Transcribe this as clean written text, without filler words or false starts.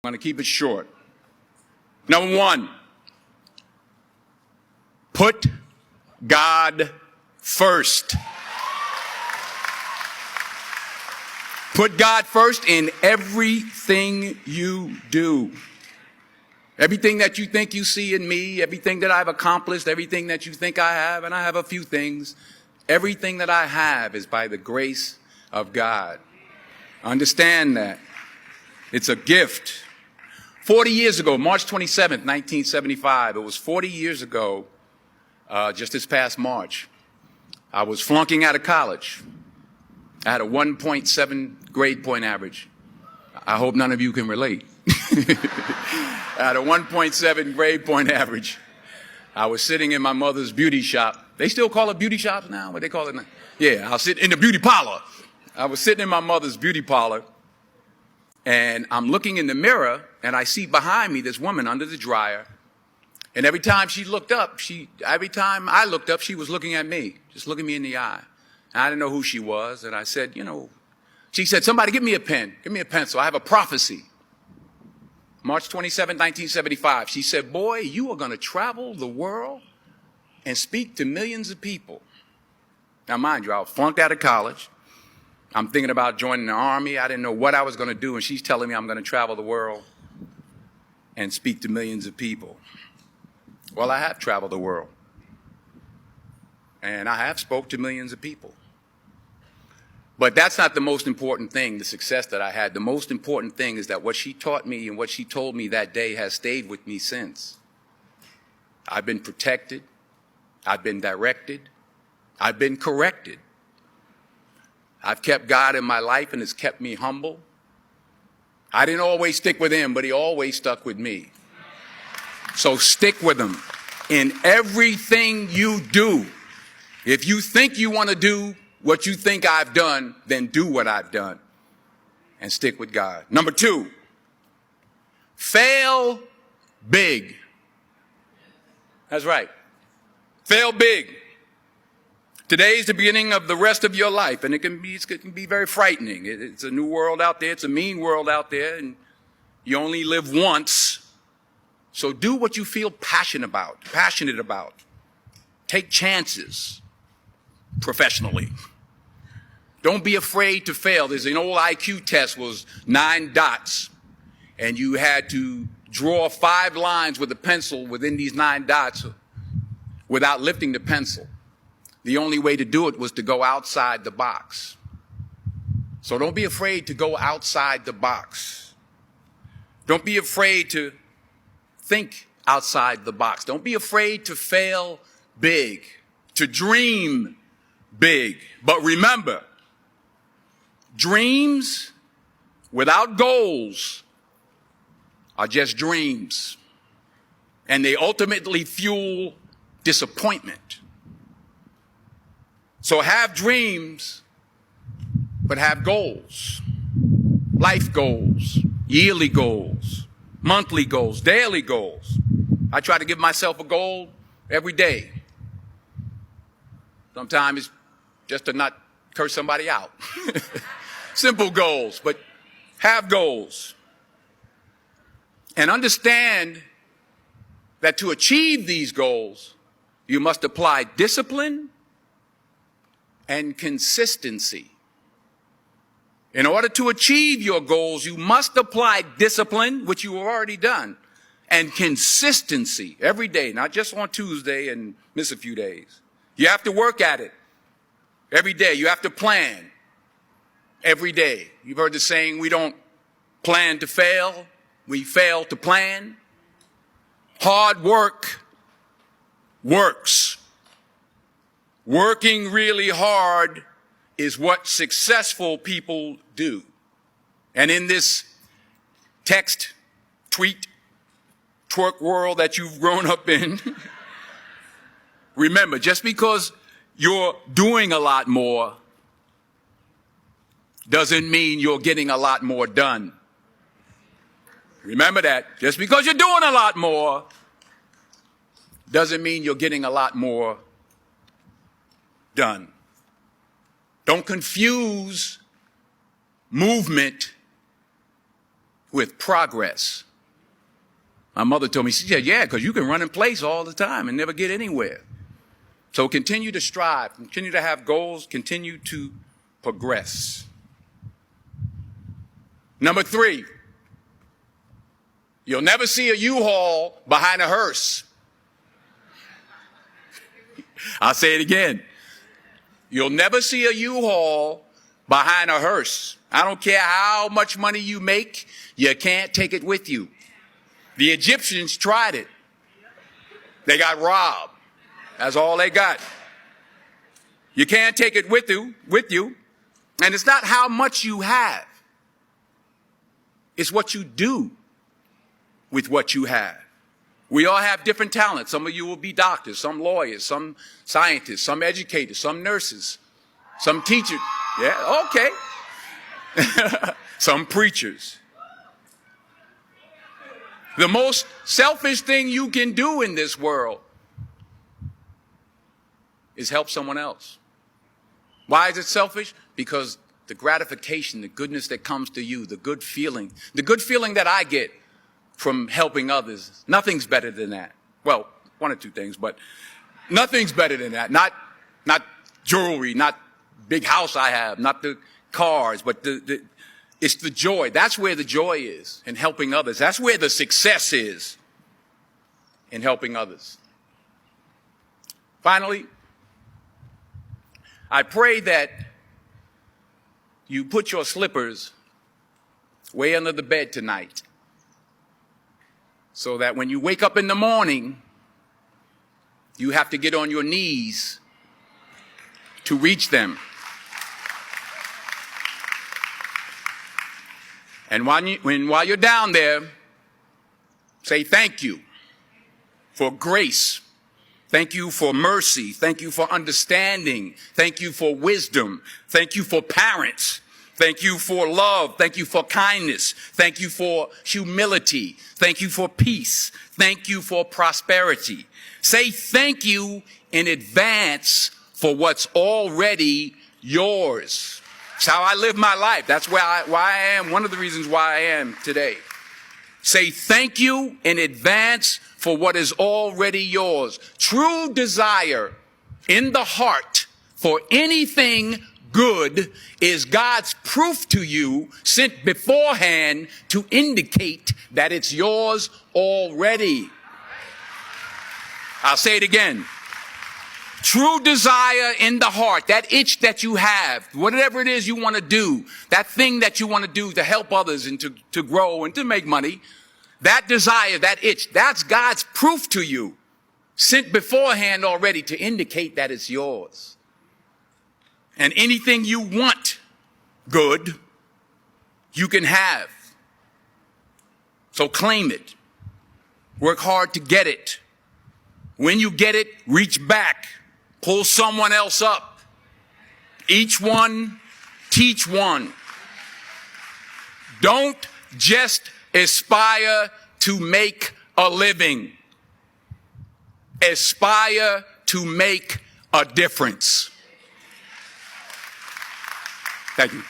I'm going to keep it short. Number one, put God first. Put God first in everything you do. Everything that you think you see in me, everything that I've accomplished, everything that you think I have, and I have a few things, everything that I have is by the grace of God. Understand that. It's a gift. 40 years ago, March 27th, 1975, it was 40 years ago, just this past March, I was flunking out of college. I had a 1.7 grade point average. I hope none of you can relate. I had a 1.7 grade point average. I was sitting in my mother's beauty shop. They still call it beauty shops now? What they call it now? Yeah, I'll sit in the beauty parlor. I was sitting in my mother's beauty parlor, and I'm looking in the mirror, and I see behind me this woman under the dryer. And every time she looked up, every time I looked up, she was looking at me, just looking me in the eye. And I didn't know who she was, and I said, she said, somebody give me a pen, give me a pencil. I have a prophecy. March 27, 1975, she said, boy, you are going to travel the world and speak to millions of people. Now, mind you, I was flunked out of college. I'm thinking about joining the Army. I didn't know what I was going to do, and she's telling me I'm going to travel the world and speak to millions of people. Well, I have traveled the world, and I have spoke to millions of people. But that's not the most important thing, the success that I had. The most important thing is that what she taught me and what she told me that day has stayed with me since. I've been protected. I've been directed. I've been corrected. I've kept God in my life, and it's kept me humble. I didn't always stick with him, but he always stuck with me. So stick with him in everything you do. If you think you want to do what you think I've done, then do what I've done and stick with God. Number two, fail big. That's right. Fail big. Today's the beginning of the rest of your life, and it can be very frightening. It's a new world out there. It's a mean world out there, and you only live once. So do what you feel passionate about. Take chances professionally. Don't be afraid to fail. There's an old IQ test, was 9 dots, and you had to draw 5 lines with a pencil within these 9 dots without lifting the pencil. The only way to do it was to go outside the box. So don't be afraid to go outside the box. Don't be afraid to think outside the box. Don't be afraid to fail big, to dream big. But remember, dreams without goals are just dreams, and they ultimately fuel disappointment. So have dreams, but have goals. Life goals, yearly goals, monthly goals, daily goals. I try to give myself a goal every day. Sometimes it's just to not curse somebody out. Simple goals, but have goals. And understand that to achieve these goals, you must apply discipline and consistency. In order to achieve your goals, you must apply discipline, which you have already done, and consistency every day, not just on Tuesday and miss a few days. You have to work at it every day. You have to plan every day. You've heard the saying, we don't plan to fail, we fail to plan. Hard work works. Working really hard is what successful people do. And in this text, tweet, twerk world that you've grown up in, remember, just because you're doing a lot more doesn't mean you're getting a lot more done. Remember that. Just because you're doing a lot more doesn't mean you're getting a lot more done. Don't confuse movement with progress. My mother told me, she said, yeah, because you can run in place all the time and never get anywhere. So continue to strive, continue to have goals, continue to progress. Number 3, you'll never see a U-Haul behind a hearse. I'll say it again. You'll never see a U-Haul behind a hearse. I don't care how much money you make, you can't take it with you. The Egyptians tried it. They got robbed. That's all they got. You can't take it with you. And it's not how much you have. It's what you do with what you have. We all have different talents. Some of you will be doctors, some lawyers, some scientists, some educators, some nurses, some teachers. Yeah, okay. Some preachers. The most selfish thing you can do in this world is help someone else. Why is it selfish? Because the gratification, the goodness that comes to you, the good feeling that I get from helping others, nothing's better than that. Well, one or two things, but nothing's better than that. Not jewelry, not big house I have, not the cars, but it's the joy. That's where the joy is, in helping others. That's where the success is, in helping others. Finally, I pray that you put your slippers way under the bed tonight, so that when you wake up in the morning, you have to get on your knees to reach them. And while you're down there, say thank you for grace. Thank you for mercy. Thank you for understanding. Thank you for wisdom. Thank you for parents. Thank you for love. Thank you for kindness. Thank you for humility. Thank you for peace. Thank you for prosperity. Say thank you in advance for what's already yours. It's how I live my life. That's why I am, one of the reasons why I am today. Say thank you in advance for what is already yours. True desire in the heart for anything good is God's proof to you, sent beforehand to indicate that it's yours already. I'll say it again. True desire in the heart, that itch that you have, whatever it is you want to do, that thing that you want to do to help others and to grow and to make money, that desire, that itch, that's God's proof to you, sent beforehand already to indicate that it's yours. And anything you want good, you can have. So claim it. Work hard to get it. When you get it, reach back. Pull someone else up. Each one, teach one. Don't just aspire to make a living. Aspire to make a difference. Thank you.